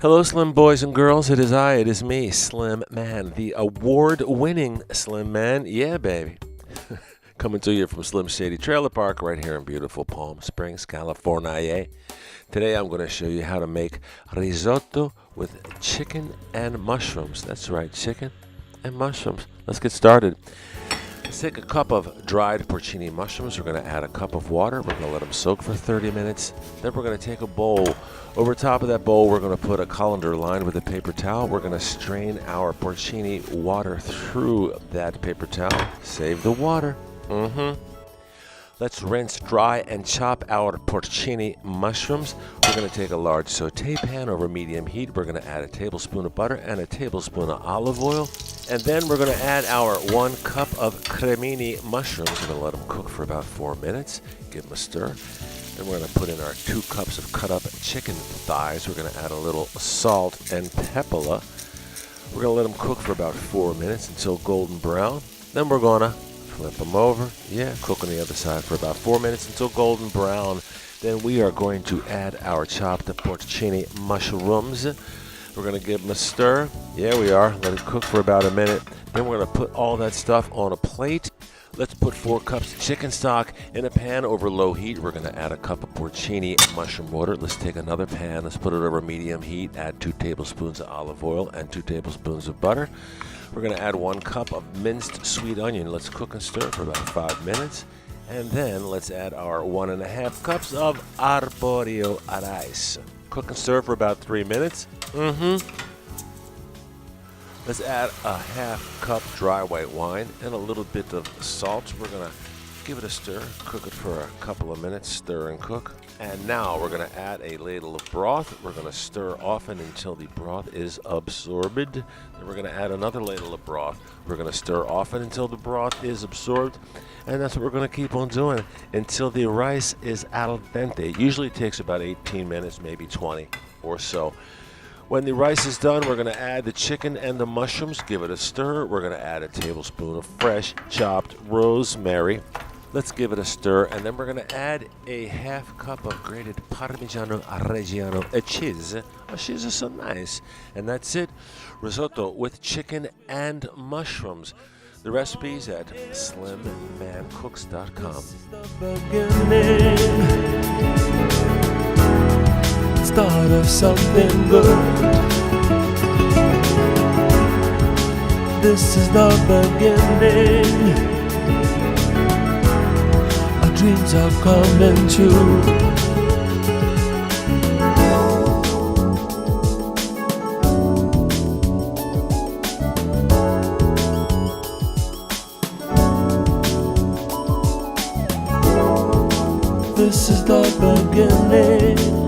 Hello, Slim boys and girls. It is me, Slim Man, the award-winning Slim Man. Yeah, baby. Coming to you from Slim Shady Trailer Park right here in beautiful Palm Springs, California. Today I'm going to show you how to make risotto with chicken and mushrooms. That's right, chicken and mushrooms. Let's get started. Let's take a cup of dried porcini mushrooms. We're going to add a cup of water. We're going to let them soak for 30 minutes. Then we're going to take a bowl. Over top of that bowl, we're going to put a colander lined with a paper towel. We're going to strain our porcini water through that paper towel. Save the water. Let's rinse, dry, and chop our porcini mushrooms. We're going to take a large saute pan over medium heat. We're going to add a tablespoon of butter and a tablespoon of olive oil. And then we're going to add our 1 cup of cremini mushrooms. We're going to let them cook for about 4 minutes. Give them a stir. Then we're going to put in our 2 cups of cut up chicken thighs. We're going to add a little salt and pepper. We're going to let them cook for about 4 minutes until golden brown. Then we're going to flip them over. Cook on the other side for about 4 minutes until golden brown. Then we are going to add our chopped porcini mushrooms. We're going to give them a stir. Yeah, we are. Let it cook for about a minute. Then we're going to put all that stuff on a plate. Let's put 4 cups of chicken stock in a pan over low heat. We're going to add a cup of porcini mushroom water. Let's take another pan. Let's put it over medium heat. Add 2 tablespoons of olive oil and 2 tablespoons of butter. We're going to add 1 cup of minced sweet onion. Let's cook and stir for about 5 minutes. And then let's add our 1.5 cups of arborio rice. Cook and stir for about 3 minutes. Let's add a ½ cup dry white wine and a little bit of salt. We're going to give it a stir, cook it for a couple of minutes, stir and cook. And now we're going to add a ladle of broth. We're going to stir often until the broth is absorbed. Then we're going to add another ladle of broth. We're going to stir often until the broth is absorbed. And that's what we're going to keep on doing until the rice is al dente. It usually takes about 18 minutes, maybe 20 or so. When the rice is done, we're going to add the chicken and the mushrooms. Give it a stir. We're going to add a tablespoon of fresh chopped rosemary. Let's give it a stir, and then we're going to add a ½ cup of grated Parmigiano Reggiano cheese. Oh, cheese is so nice. And that's it. Risotto with chicken and mushrooms. The recipe's at slimmancooks.com. Start of something good. This is the beginning. Our dreams are coming true. This is the beginning.